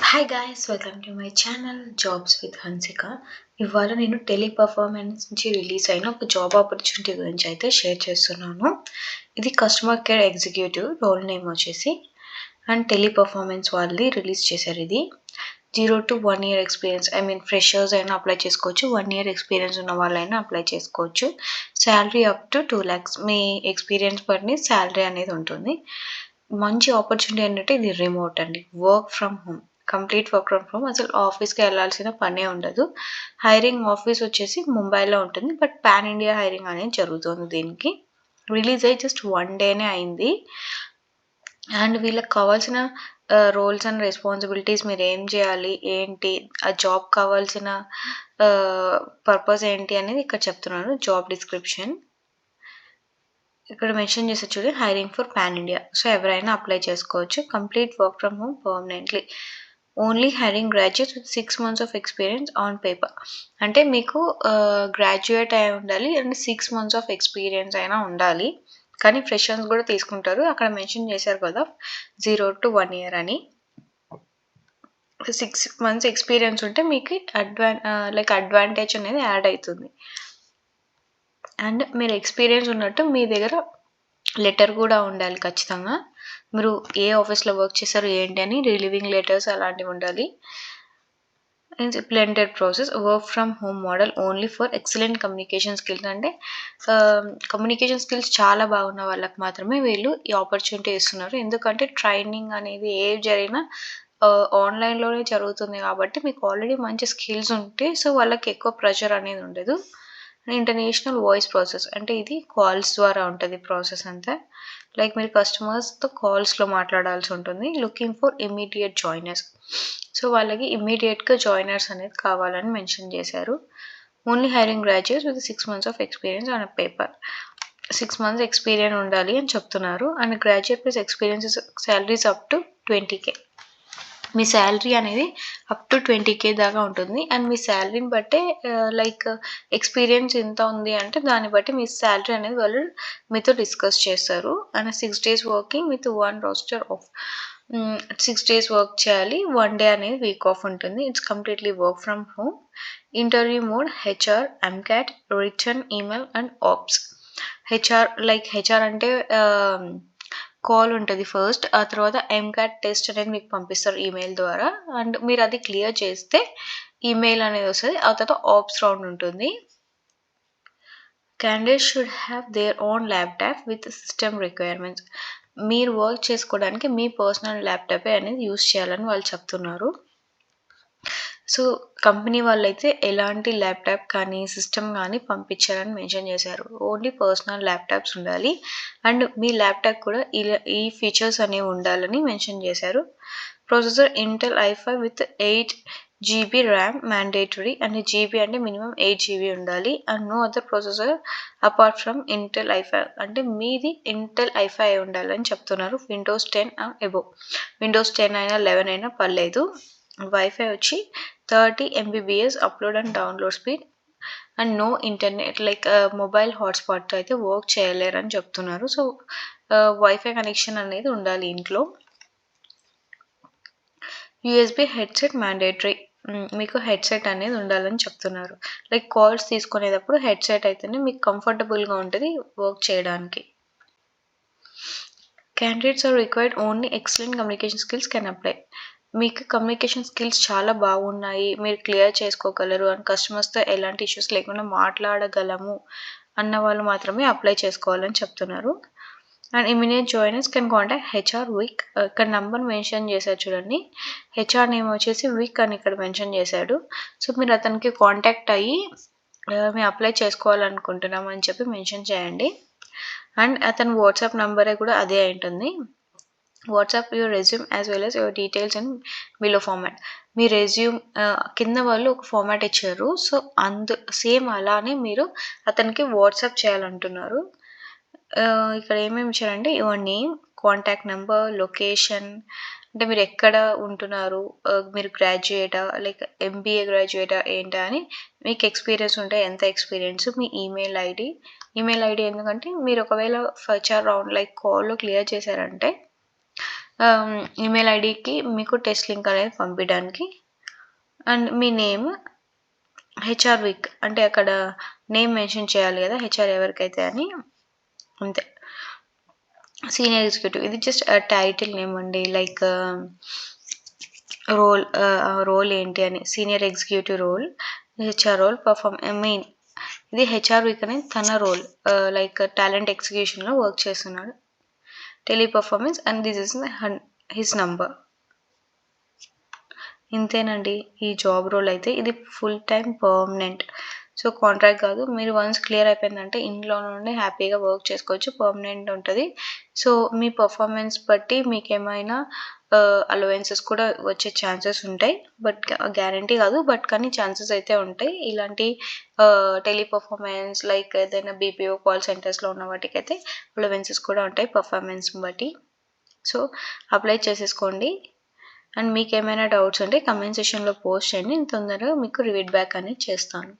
Hi guys, welcome to my channel jobs with Hansika. ఇవాళ నేను Teleperformance నుంచి రిలీజ్ అయిన ఒక జాబ్ ఆపర్చునిటీ గురించి అయితే షేర్ చేస్తున్నాను. ఇది customer care executive, role name వచ్చేసి. అండ్ టెలిపర్ఫార్మెన్స్ వాళ్ళది రిలీజ్ చేశారు. ఇది 0 to 1 year ఎక్స్పీరియన్స్, ఫ్రెషర్స్ అయినా అప్లై చేసుకోవచ్చు, 1 year ఎక్స్పీరియన్స్ ఉన్న వాళ్ళైనా అప్లై చేసుకోవచ్చు. శాలరీ అప్ టు 2 lakhs, మీ ఎక్స్పీరియన్స్ బట్టి శాలరీ అనేది ఉంటుంది. మంచి ఆపర్చునిటీ ఏంటంటే ఇది రిమోట్ అండి, work from home, complete work from home. అసలు ఆఫీస్కి వెళ్ళాల్సిన పనే ఉండదు. హైరింగ్ ఆఫీస్ వచ్చేసి ముంబైలో ఉంటుంది, బట్ పాన్ ఇండియా హైరింగ్ అనేది జరుగుతుంది. దీనికి రిలీజ్ అయ్యి జస్ట్ 1 dayనే అయింది. అండ్ వీళ్ళకి కావాల్సిన రోల్స్ అండ్ రెస్పాన్సిబిలిటీస్, మీరు ఏం చేయాలి, ఏంటి, ఆ జాబ్ కావాల్సిన పర్పస్ ఏంటి అనేది ఇక్కడ చెప్తున్నాను. జాబ్ డిస్క్రిప్షన్ ఇక్కడ మెన్షన్ చేస్తే చూడండి, hiring for pan India. So ఎవరైనా అప్లై చేసుకోవచ్చు. Complete work from home permanently, only hiring graduates with 6 months of experience on paper. అంటే మీకు గ్రాడ్యుయేట్ అయి ఉండాలి అండ్ 6 months ఆఫ్ ఎక్స్పీరియన్స్ అయినా ఉండాలి. కానీ ఫ్రెషర్స్ కూడా తీసుకుంటారు. అక్కడ మెన్షన్ చేశారు కదా 0 to 1 year అని. 6 months ఎక్స్పీరియన్స్ ఉంటే మీకు అడ్వాంటేజ్ అనేది యాడ్ అవుతుంది. అండ్ మీరు ఎక్స్పీరియన్స్ ఉన్నట్టు మీ దగ్గర లెటర్ కూడా ఉండాలి ఖచ్చితంగా. మీరు ఏ ఆఫీస్లో వర్క్ చేశారు ఏంటి అని రిలీవింగ్ లెటర్స్ అలాంటివి ఉండాలి. Implemented process, work from home model only for excellent communication skills. అంటే కమ్యూనికేషన్ స్కిల్స్ చాలా బాగున్న వాళ్ళకి మాత్రమే వీళ్ళు ఈ ఆపర్చునిటీ ఇస్తున్నారు. ఎందుకంటే ట్రైనింగ్ అనేది ఏ జరిగినా ఆన్లైన్లోనే జరుగుతుంది కాబట్టి మీకు ఆల్రెడీ మంచి స్కిల్స్ ఉంటే సో వాళ్ళకి ఎక్కువ ప్రెషర్ అనేది ఉండదు. ఇంటర్నేషనల్ వాయిస్ ప్రాసెస్, అంటే ఇది కాల్స్ ద్వారా ఉంటుంది ప్రాసెస్ అంతా. మీరు కస్టమర్స్తో కాల్స్లో మాట్లాడాల్సి ఉంటుంది. Looking for immediate joiners, so వాళ్ళకి ఇమ్మీడియట్గా జాయినర్స్ అనేది కావాలని మెన్షన్ చేశారు. Only hiring graduates with 6 months of experience on paper. 6 months experience ఉండాలి అని చెప్తున్నారు. And graduate plus experience salaries up to 20K. Me salary అనేది అప్ టు 20K దాకా ఉంటుంది. అండ్ మీ శాలరీని బట్టే ఎక్స్పీరియన్స్ ఎంత ఉంది అంటే దాన్ని బట్టి మీ శాలరీ అనేది వాళ్ళు మీతో డిస్కస్ చేస్తారు. And 6 days working with 1 roster of 6 days work చేయాలి, 1 day అనేది వీక్ ఆఫ్ ఉంటుంది. It's completely work from home. Interview mode HR, AMCAT, written, email and ops. HR అంటే కాల్ ఉంటుంది ఫస్ట్, ఆ తర్వాత ఎంకాట్ టెస్ట్ అనేది మీకు పంపిస్తారు ఈమెయిల్ ద్వారా. అండ్ మీరు అది క్లియర్ చేస్తే ఈమెయిల్ అనేది వస్తుంది. ఆ తర్వాత ఆప్స్ రౌండ్ ఉంటుంది. Candidate should have their own laptop with system requirements. మీరు వర్క్ చేసుకోవడానికి మీ పర్సనల్ ల్యాప్టాపే అనేది యూస్ చేయాలని వాళ్ళు చెప్తున్నారు. సో కంపెనీ వాళ్ళైతే ఎలాంటి ల్యాప్టాప్ కానీ సిస్టమ్ కానీ పంపించారని మెన్షన్ చేశారు. ఓన్లీ పర్సనల్ ల్యాప్టాప్స్ ఉండాలి అండ్ మీ ల్యాప్టాప్ కూడా ఈ ఫీచర్స్ అనేవి ఉండాలని మెన్షన్ చేశారు. Processor Intel i5 with 8GB RAM mandatory. And GB అంటే మినిమం 8GB ఉండాలి. And no other processor apart from Intel i5, అంటే మీది ఇంటెల్ i5 ఉండాలని చెప్తున్నారు. విండోస్ 10 అబోవ్, విండోస్ 10 అయినా 11 అయినా పర్లేదు. వైఫై వచ్చి 30 Mbps upload and download speed. And no internet mobile హాట్స్పాట్తో అయితే వర్క్ చేయలేరు అని చెప్తున్నారు. సో వైఫై కనెక్షన్ అనేది ఉండాలి ఇంట్లో. USB హెడ్సెట్ మ్యాండేటరీ, మీకు హెడ్సెట్ అనేది ఉండాలని చెప్తున్నారు. కాల్స్ తీసుకునేటప్పుడు హెడ్సెట్ అయితేనే మీకు కంఫర్టబుల్గా ఉంటుంది వర్క్ చేయడానికి. Candidates are required only excellent communication skills can apply. మీకు కమ్యూనికేషన్ స్కిల్స్ చాలా బాగున్నాయి, మీరు క్లియర్ చేసుకోగలరు అండ్ కస్టమర్స్తో ఎలాంటి ఇష్యూస్ లేకుండా మాట్లాడగలము అన్న వాళ్ళు మాత్రమే అప్లై చేసుకోవాలని చెప్తున్నారు. And immediate joiners can contact HR విక్. ఇక్కడ నంబర్ మెన్షన్ చేశారు చూడండి, హెచ్ఆర్ నేమ్ వచ్చేసి విక్ అని ఇక్కడ మెన్షన్ చేశాడు. సో మీరు అతనికి కాంటాక్ట్ అయ్యి మేము అప్లై చేసుకోవాలనుకుంటున్నాం అని చెప్పి మెన్షన్ చేయండి. అండ్ అతని వాట్సాప్ నంబరే కూడా అదే ఉంటుంది. WhatsApp your resume as well as your details in below format. Me resume కింద వాళ్ళు ఒక ఫార్మాట్ ఇచ్చారు, సో సేమ్ అలానే మీరు అతనికి వాట్సాప్ చేయాలంటున్నారు. ఇక్కడ ఏమేమి ఇచ్చారంటే your name, contact number, location, అంటే మీరు ఎక్కడ ఉంటున్నారు, మీరు గ్రాడ్యుయేటా MBA గ్రాడ్యుయేటా ఏంటా అని, మీకు ఎక్స్పీరియన్స్ ఉంటే ఎంత ఎక్స్పీరియన్స్, మీ ఈమెయిల్ ఐడి ఎందుకంటే మీరు ఒకవేళ ఫర్చర్ రౌండ్ కాల్లో క్లియర్ చేశారంటే ఈమెయిల్ ఐడికి మీకు టెస్ట్ లింక్ అనేది పంపించడానికి. And me name HR week అంటే అక్కడ నేమ్ మెన్షన్ చేయాలి కదా హెచ్ఆర్ ఎవరికైతే అని, అంతే. సీనియర్ ఎగ్జిక్యూటివ్ ఇది జస్ట్ టైటిల్ నేమ్ అండి, లైక్ రోల్ ఏంటి అని. Senior executive role, HR role, mean ఇది హెచ్ఆర్ వీక్ అనేది తన రోల్, లైక్ టాలెంట్ ఎగ్జిక్యూషన్లో వర్క్ చేస్తున్నాడు. Teleperformance and this is his number. ఇంతేనండి ఈ జాబ్ రోల్ అయితే. ఇది full time permanent, so contract కాదు. మీరు వన్స్ క్లియర్ అయిపోయిందంటే ఇంట్లో నుండి హ్యాపీగా వర్క్ చేసుకోవచ్చు, పర్మనెంట్ ఉంటుంది. సో మీ పర్ఫార్మెన్స్ బట్టి మీకు ఏమైనా అలవెన్సెస్ కూడా వచ్చే ఛాన్సెస్ ఉంటాయి, బట్ గ్యారంటీ కాదు, బట్ కానీ ఛాన్సెస్ అయితే ఉంటాయి. ఇలాంటి టెలిపర్ఫార్మెన్స్ లైక్ ఏదైనా బీపీఓ కాల్ సెంటర్స్లో ఉన్న వాటికైతే అలవెన్సెస్ కూడా ఉంటాయి పర్ఫార్మెన్స్ బట్టి. సో అప్లై చేసేసుకోండి. అండ్ మీకు ఏమైనా డౌట్స్ ఉంటే కమెంట్ సెక్షన్లో పోస్ట్ చేయండి, నేను తొందరగా మీకు రివీట్ బ్యాక్ అనేది చేస్తాను.